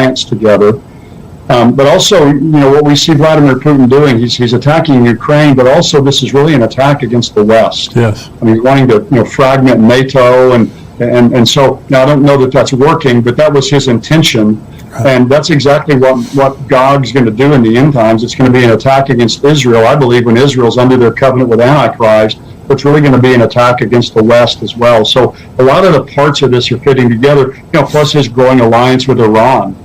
alliance together. But also, what we see Vladimir Putin doing, he's attacking Ukraine, but also this is really an attack against the West. Yes. I mean, wanting to fragment NATO, and so now I don't know that that's working, but that was his intention. Right. And that's exactly what Gog's going to do in the end times. It's going to be an attack against Israel. I believe when Israel's under their covenant with Antichrist, it's really going to be an attack against the West as well. So a lot of the parts of this are fitting together, plus his growing alliance with Iran.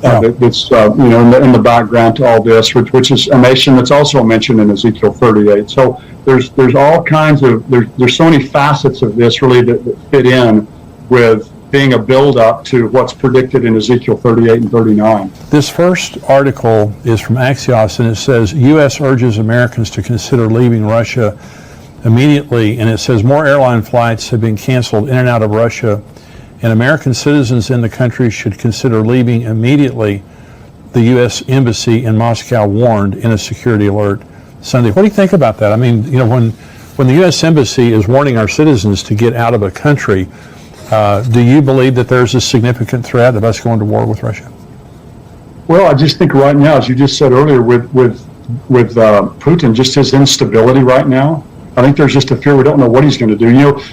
That's in the background to all this, which is a nation that's also mentioned in Ezekiel 38. So there's all kinds of there's so many facets of this really that fit in with being a build-up to what's predicted in Ezekiel 38 and 39. This first article is from Axios, and it says U.S. urges Americans to consider leaving Russia immediately, and it says more airline flights have been canceled in and out of Russia, and American citizens in the country should consider leaving immediately, the U.S. Embassy in Moscow warned in a security alert Sunday. What do you think about that? I mean, when the U.S. Embassy is warning our citizens to get out of a country, do you believe that there's a significant threat of us going to war with Russia? Well, I just think right now, as you just said earlier, with Putin, just his instability right now, I think there's just a fear we don't know what he's going to do.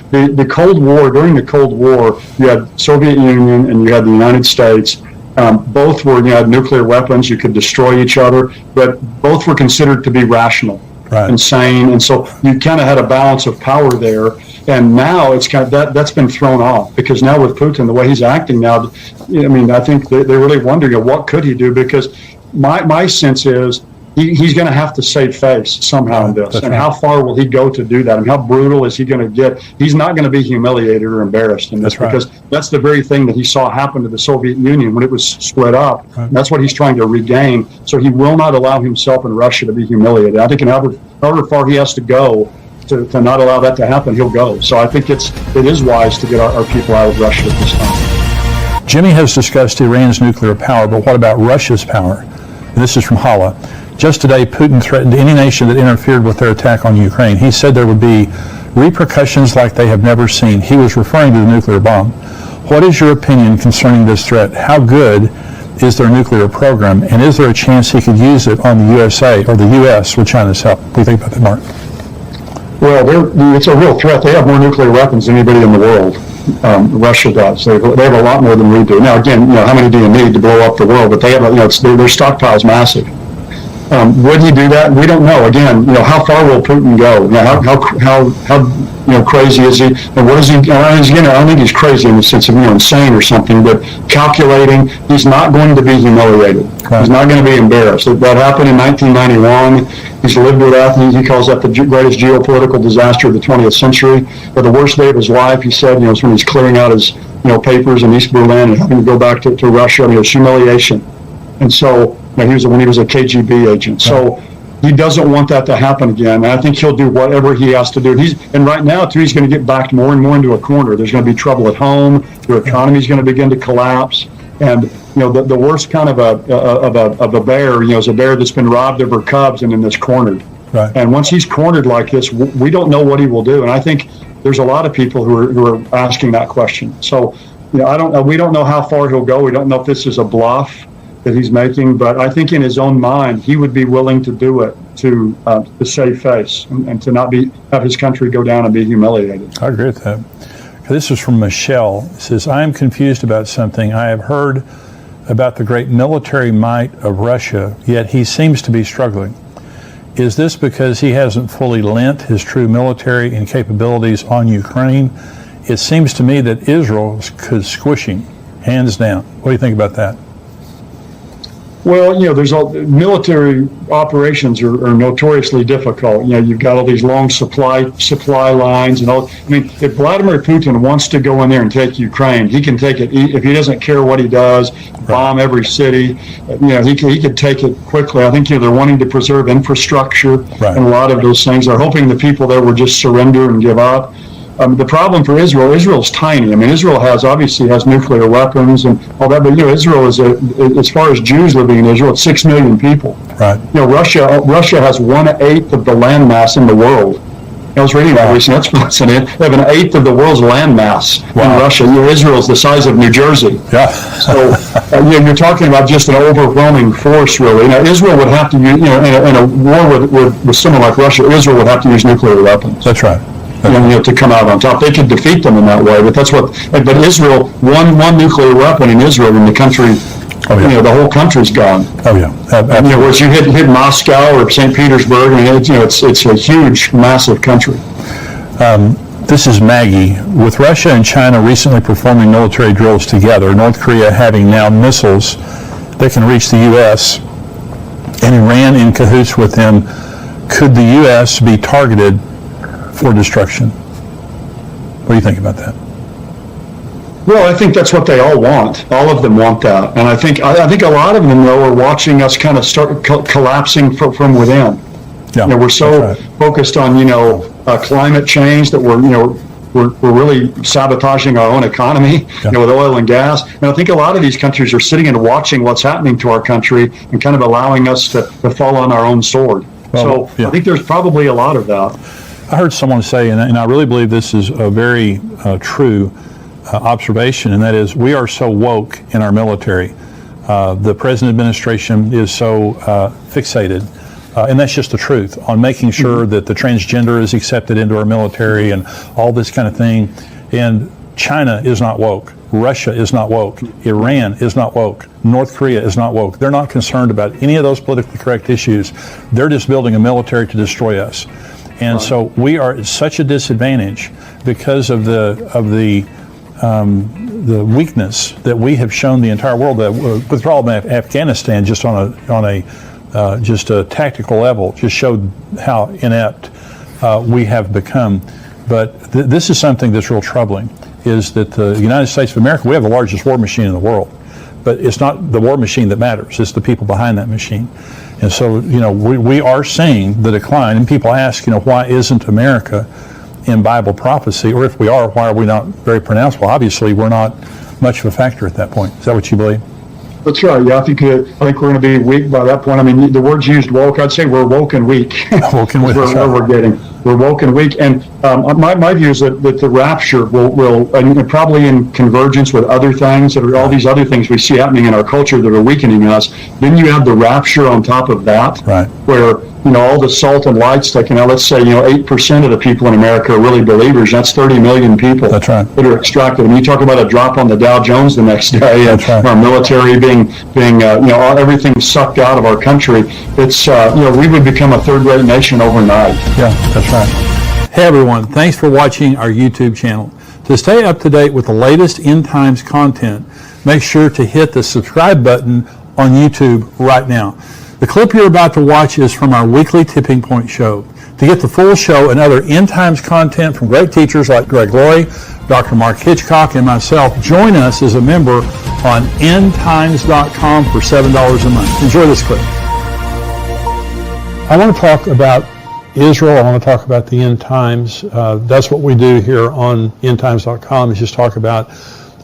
The Cold War, during the Cold War, you had Soviet Union and you had the United States. Both were, you had nuclear weapons, you could destroy each other, but both were considered to be rational, right, and sane. And so you kind of had a balance of power there. And now it's kind of that's been thrown off, because now with Putin, the way he's acting now, I mean, I think they're really wondering, what could he do? Because my sense is he's going to have to save face somehow in this. That's and right. How far will he go to do that? And how brutal is he going to get? He's not going to be humiliated or embarrassed in this, because that's the very thing that he saw happen to the Soviet Union when it was split up. Right. That's what he's trying to regain. So he will not allow himself and Russia to be humiliated. I think however far he has to go to not allow that to happen, he'll go. So I think it is wise to get our people out of Russia at this time. Jimmy has discussed Iran's nuclear power, but what about Russia's power? And this is from Hala. Just today, Putin threatened any nation that interfered with their attack on Ukraine. He said there would be repercussions like they have never seen. He was referring to the nuclear bomb. What is your opinion concerning this threat? How good is their nuclear program? And is there a chance he could use it on the USA or the U.S. with China's help? What do you think about that, Mark? Well, it's a real threat. They have more nuclear weapons than anybody in the world. Russia does. They have a lot more than we do. Now, again, how many do you need to blow up the world? But they have, their stockpile's massive. Would he do that? We don't know. Again, how far will Putin go? How crazy is he? And what is he? I don't think he's crazy in the sense of insane or something. But calculating, he's not going to be humiliated. Right. He's not going to be embarrassed. That happened in 1991. He's lived with that. He calls that the greatest geopolitical disaster of the 20th century. But the worst day of his life, he said, is when he's clearing out his papers in East Berlin and having to go back to Russia. It was humiliation. And so. When he was a KGB agent. So he doesn't want that to happen again. And I think he'll do whatever he has to do. And right now, too, he's going to get backed more and more into a corner. There's going to be trouble at home. The economy is going to begin to collapse. And, the worst kind of a bear, is a bear that's been robbed of her cubs and then that's cornered. Right. And once he's cornered like this, we don't know what he will do. And I think there's a lot of people who are asking that question. So, I don't know. We don't know how far he'll go. We don't know if this is a bluff that he's making, but I think in his own mind, he would be willing to do it to save face and to not have his country go down and be humiliated. I agree with that. This is from Michelle. It says, I am confused about something. I have heard about the great military might of Russia, yet he seems to be struggling. Is this because he hasn't fully lent his true military and capabilities on Ukraine? It seems to me that Israel could squish him, hands down. What do you think about that? Well, there's military operations are notoriously difficult. You've got all these long supply lines and all. I mean, if Vladimir Putin wants to go in there and take Ukraine, he can take it. If he doesn't care what he does, bomb every city. He could take it quickly. I think they're wanting to preserve infrastructure and a lot of those things. They're hoping the people there will just surrender and give up. The problem for Israel's tiny. I mean, Israel obviously has nuclear weapons and all that, but Israel is as far as Jews living in Israel, it's 6 million people. Right. Russia has 1/8 of the landmass in the world. I was reading that recently. That's fascinating. They have an eighth of the world's land mass in Russia. Israel's the size of New Jersey. Yeah. So you're talking about just an overwhelming force, really. Now, Israel would have to use, in a war with someone like Russia, Israel would have to use nuclear weapons. That's right. To come out on top. They could defeat them in that way, but but Israel, one nuclear weapon in Israel, and the country, the whole country's gone. Oh yeah. Whereas you hit Moscow or St. Petersburg, it's a huge, massive country. This is Maggie. With Russia and China recently performing military drills together, North Korea having now missiles that can reach the U.S., and Iran in cahoots with them, could the U.S. be targeted for destruction? What do you think about that? Well, I think that's what they all want. All of them want that, and I think a lot of them, though, are watching us kind of start collapsing from within. Yeah, we're so focused on climate change that we're really sabotaging our own economy, with oil and gas. And I think a lot of these countries are sitting and watching what's happening to our country and kind of allowing us to fall on our own sword. I think there's probably a lot of that. I heard someone say, and I really believe this is a very true observation, and that is we are so woke in our military. The present administration is so fixated, and that's just the truth, on making sure that the transgender is accepted into our military and all this kind of thing. And China is not woke. Russia is not woke. Iran is not woke. North Korea is not woke. They're not concerned about any of those politically correct issues. They're just building a military to destroy us. And so we are at such a disadvantage because of the weakness that we have shown the entire world. The withdrawal of Afghanistan, just on a tactical level, just showed how inept we have become. But this is something that's real troubling, is that the United States of America, we have the largest war machine in the world, but it's not the war machine that matters, it's the people behind that machine. And so, we are seeing the decline, and people ask, why isn't America in Bible prophecy? Or if we are, why are we not very pronounced? Well, obviously, we're not much of a factor at that point. Is that what you believe? That's right. Yeah, I think we're going to be weak by that point. I mean, the word's used woke. I'd say we're woke and weak. Woke and weak. We're woke and weak. And my view is that the rapture will probably in convergence with other things, all these other things we see happening in our culture that are weakening us. Then you have the rapture on top of that, right, where all the salt and light stuff. Let's say 8% of the people in America are really believers. That's 30 million people. That's right. That are extracted. And you talk about a drop on the Dow Jones the next day, and our military being everything sucked out of our country. It's we would become a third-rate nation overnight. Yeah, that's right. Hey everyone, thanks for watching our YouTube channel. To stay up to date with the latest End Times content, make sure to hit the subscribe button on YouTube right now. The clip you're about to watch is from our weekly Tipping Point show. To get the full show and other End Times content from great teachers like Greg Laurie, Dr. Mark Hitchcock, and myself, join us as a member on endtimes.com for $7 a month. Enjoy this clip. I want to talk about Israel. I want to talk about the End Times. That's what we do here on endtimes.com, is just talk about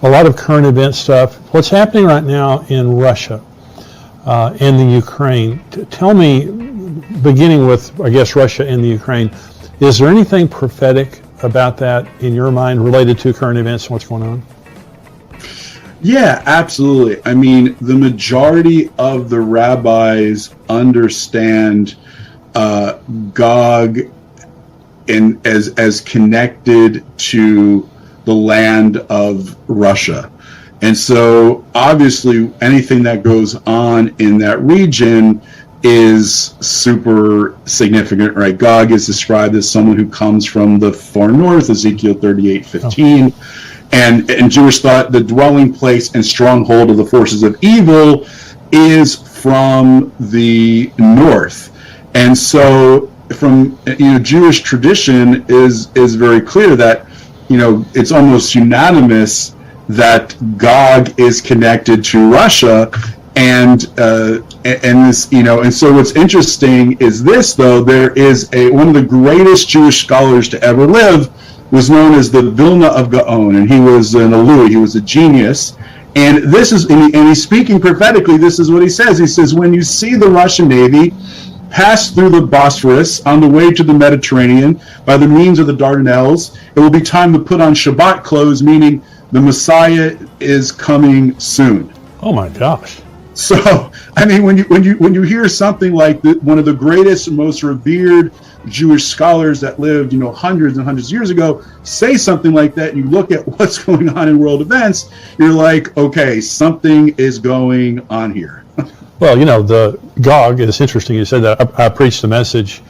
a lot of current event stuff. What's happening right now in Russia and the Ukraine. Tell me, beginning with, I guess, Russia and the Ukraine, is there anything prophetic about that in your mind related to current events and what's going on? Yeah, absolutely. I mean, the majority of the rabbis understand Gog and as connected to the land of Russia. And so obviously anything that goes on in that region is super significant, right? Gog is described as someone who comes from the far north, Ezekiel 38:15. And in Jewish thought, the dwelling place and stronghold of the forces of evil is from the north. And so from Jewish tradition is very clear that it's almost unanimous that Gog is connected to Russia, and this and so what's interesting is this, though. There is one of the greatest Jewish scholars to ever live was known as the Vilna of Gaon, and he was an Alui, he was a genius. And this is, and he's speaking prophetically. This is what he says. He says, when you see the Russian Navy pass through the Bosphorus on the way to the Mediterranean by the means of the Dardanelles. It will be time to put on Shabbat clothes, meaning the Messiah is coming soon. Oh my gosh. So, I mean, when you hear something like one of the greatest and most revered Jewish scholars that lived, hundreds and hundreds of years ago, say something like that, and you look at what's going on in world events, you're like, okay, something is going on here. Well, the Gog, it's interesting you said that. I preached a message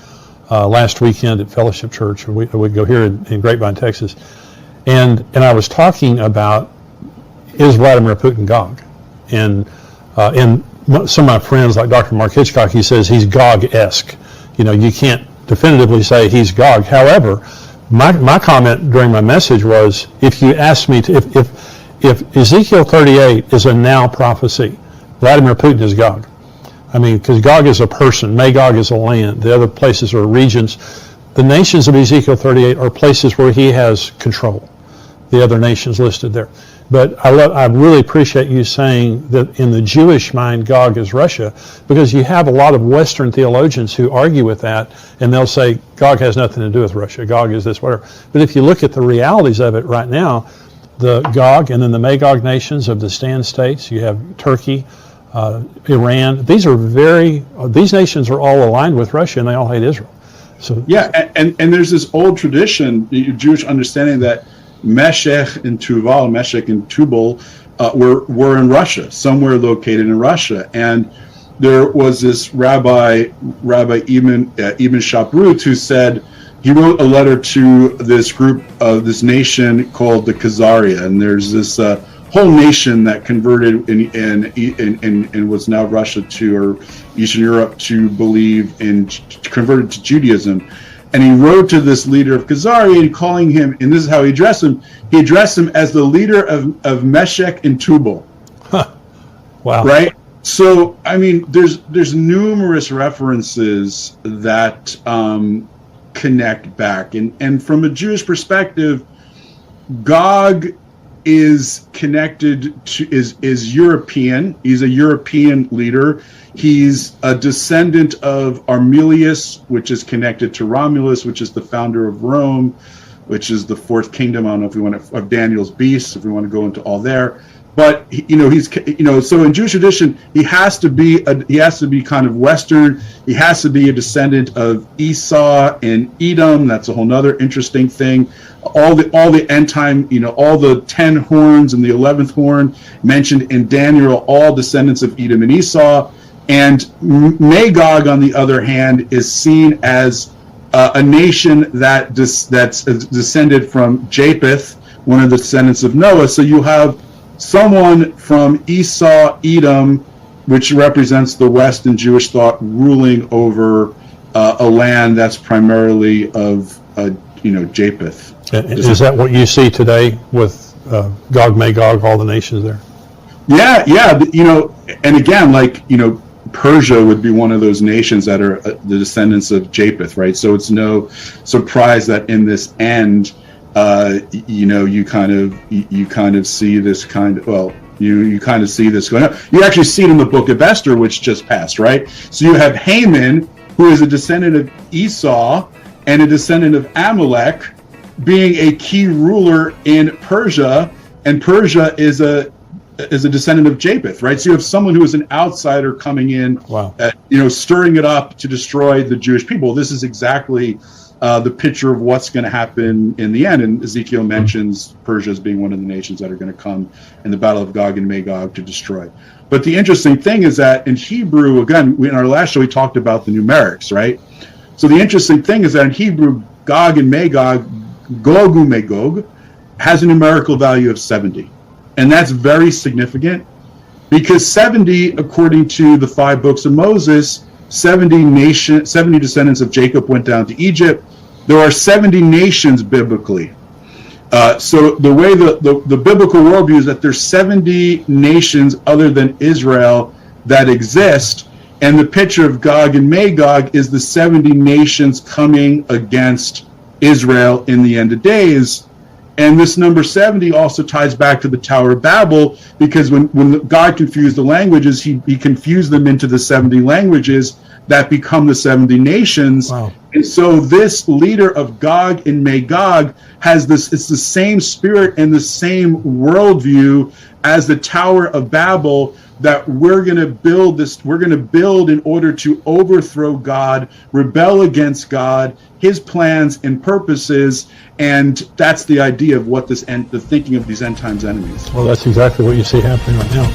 last weekend at Fellowship Church. We go here in Grapevine, Texas. And I was talking about, is Vladimir Putin Gog? And some of my friends, like Dr. Mark Hitchcock, he says he's Gog-esque. You can't definitively say he's Gog. However, my comment during my message was, if you ask me if Ezekiel 38 is a now prophecy, Vladimir Putin is Gog. I mean, because Gog is a person, Magog is a land, the other places are regions. The nations of Ezekiel 38 are places where he has control, the other nations listed there. But I really appreciate you saying that in the Jewish mind, Gog is Russia, because you have a lot of Western theologians who argue with that, and they'll say Gog has nothing to do with Russia, Gog is this, whatever. But if you look at the realities of it right now, the Gog and then the Magog nations of the Stan states, you have Turkey, Iran, these nations are all aligned with Russia, and they all hate Israel. So yeah, and there's this old tradition, Jewish understanding that Meshech and Tubal were in Russia, somewhere located in Russia, and there was this Rabbi Ibn Shaprut, who said he wrote a letter to this group of this nation called the Khazaria, and there's this whole nation that converted in what's now Russia or Eastern Europe to believe converted to Judaism. And he wrote to this leader of Khazaria, calling him, and this is how he addressed him. He addressed him as the leader of Meshech and Tubal. Huh. Wow. Right? So, I mean, there's numerous references that connect back. And from a Jewish perspective, Gog is connected to is European. He's a European leader. He's a descendant of Armilius, which is connected to Romulus, which is the founder of Rome, which is the fourth kingdom. I don't know if we want to, of Daniel's beasts, if we want to go into all there. But he's so in Jewish tradition, he has to be kind of Western. He has to be a descendant of Esau and Edom. That's a whole nother interesting thing. All the end time, all the 10 horns and the 11th horn mentioned in Daniel, all descendants of Edom and Esau. And Magog, on the other hand, is seen as a nation that's descended from Japheth, one of the descendants of Noah. So you have someone from Esau, Edom, which represents the West in Jewish thought, ruling over a land that's primarily of Japheth. Is that what you see today with Gog, Magog, all the nations there? Yeah, and again, Persia would be one of those nations that are the descendants of Japheth, right? So it's no surprise that in this end, you kind of see this kind of, you kind of see this going on. You actually see it in the book of Esther, which just passed, right? So you have Haman, who is a descendant of Esau and a descendant of Amalek, being a key ruler in Persia, and Persia is a descendant of Japheth, right? So you have someone who is an outsider coming in, wow. Stirring it up to destroy the Jewish people. This is exactly the picture of what's going to happen in the end. And Ezekiel mentions Persia as being one of the nations that are going to come in the battle of Gog and Magog to destroy. But the interesting thing is that in Hebrew, again, in our last show, we talked about the numerics, right? So the interesting thing is that in Hebrew, Gog and Magog, Gog and Magog, has a numerical value of 70. And that's very significant because 70, according to the 5 books of Moses, 70 descendants of Jacob went down to Egypt. There are 70 nations biblically. So the way the biblical worldview is that there's 70 nations other than Israel that exist, and the picture of Gog and Magog is the 70 nations coming against Israel in the end of days. And this number 70 also ties back to the Tower of Babel, because when God confused the languages, he confused them into the 70 languages that become the 70 nations. Wow. And so this leader of Gog and Magog has this, it's the same spirit and the same worldview as the Tower of Babel, that we're going to build this, we're going to build in order to overthrow God, rebel against God, his plans and purposes. And that's the idea of what this end, the thinking of these end times enemies. Well, that's exactly what you see happening right now.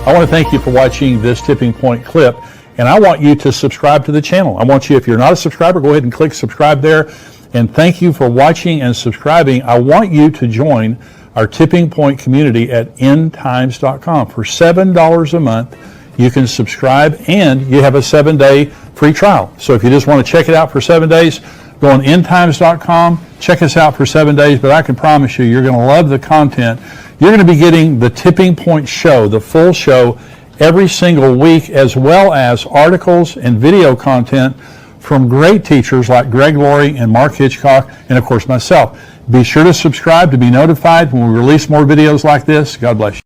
I want to thank you for watching this Tipping Point clip, and I want you to subscribe to the channel. I want you, if you're not a subscriber, go ahead and click subscribe there. And thank you for watching and subscribing. I want you to join our Tipping Point community at endtimes.com. For $7 a month, you can subscribe, and you have a 7-day free trial. So if you just want to check it out for 7 days, go on endtimes.com, check us out for 7 days, but I can promise you, you're going to love the content. You're going to be getting the Tipping Point show, the full show, every single week, as well as articles and video content from great teachers like Greg Laurie and Mark Hitchcock, and of course myself. Be sure to subscribe to be notified when we release more videos like this. God bless you.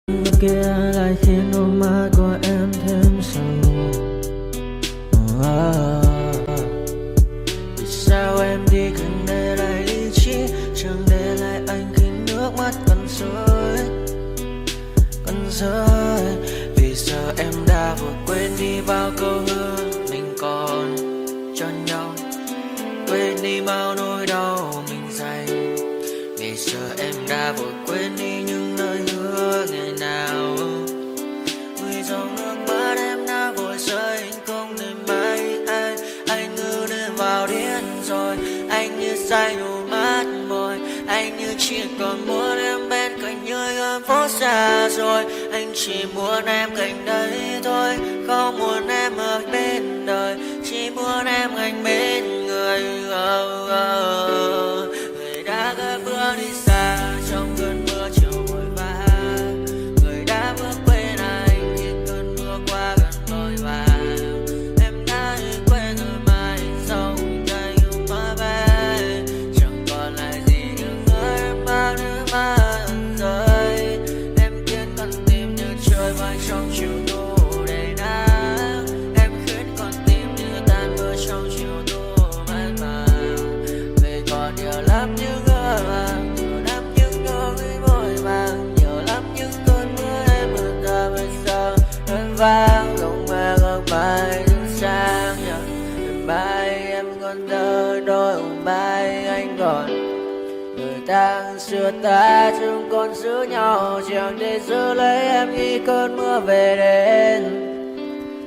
Bên kia lại khiến đôi mắt của em thêm sầu. Vì sao em đi cần để lại lý trí, chẳng để lại anh khi nước mắt cần rơi. Vì giờ em đã vội quên đi bao câu hứa mình còn cho nhau, quên đi bao nỗi đau mình dành. Ngày giờ em đã vội quên đi những lời hứa ngày nào. Vì dòng nước mắt em đã vội rơi, anh không thể mãi anh ngư đến vào điên rồi. Anh như say đôi mắt môi, anh như chỉ còn muốn em bên cạnh như gần phố xa rồi. Anh chỉ muốn em cạnh đấy thôi, không muốn em ở bên đời, chỉ muốn em anh bên người. Người đã gỡ bước đi xa trong cơn mưa chiều vội vã, người đã bước quên anh khi cơn mưa qua gần vội vã. Em đã quên rồi mai sau đây mà về, chẳng còn lại gì nhưng em mang nước mắt rơi. Em khiến con tim như trôi bay trong chiều thu đầy nắng, em khiến con tim như tan vỡ trong chiều thu mát màng. Về còn nhiều lắm những ngỡ vàng, nhiều lắm những nỗi vội vàng, nhiều lắm những cơn mưa em mượn ra bây giờ đơn vang. Không mơ không mai đứng sang nhờ mai em còn đợi đôi mai anh còn người ta xưa ta chúng còn giữ nhau, chẳng để giữ lấy em khi cơn mưa về đến.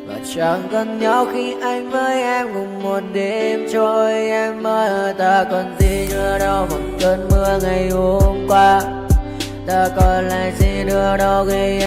Và chẳng cần nhau khi anh với em cùng một đêm trôi. Em ơi ta còn gì nữa đâu bằng cơn mưa ngày hôm qua, ta còn lại gì nữa đâu khi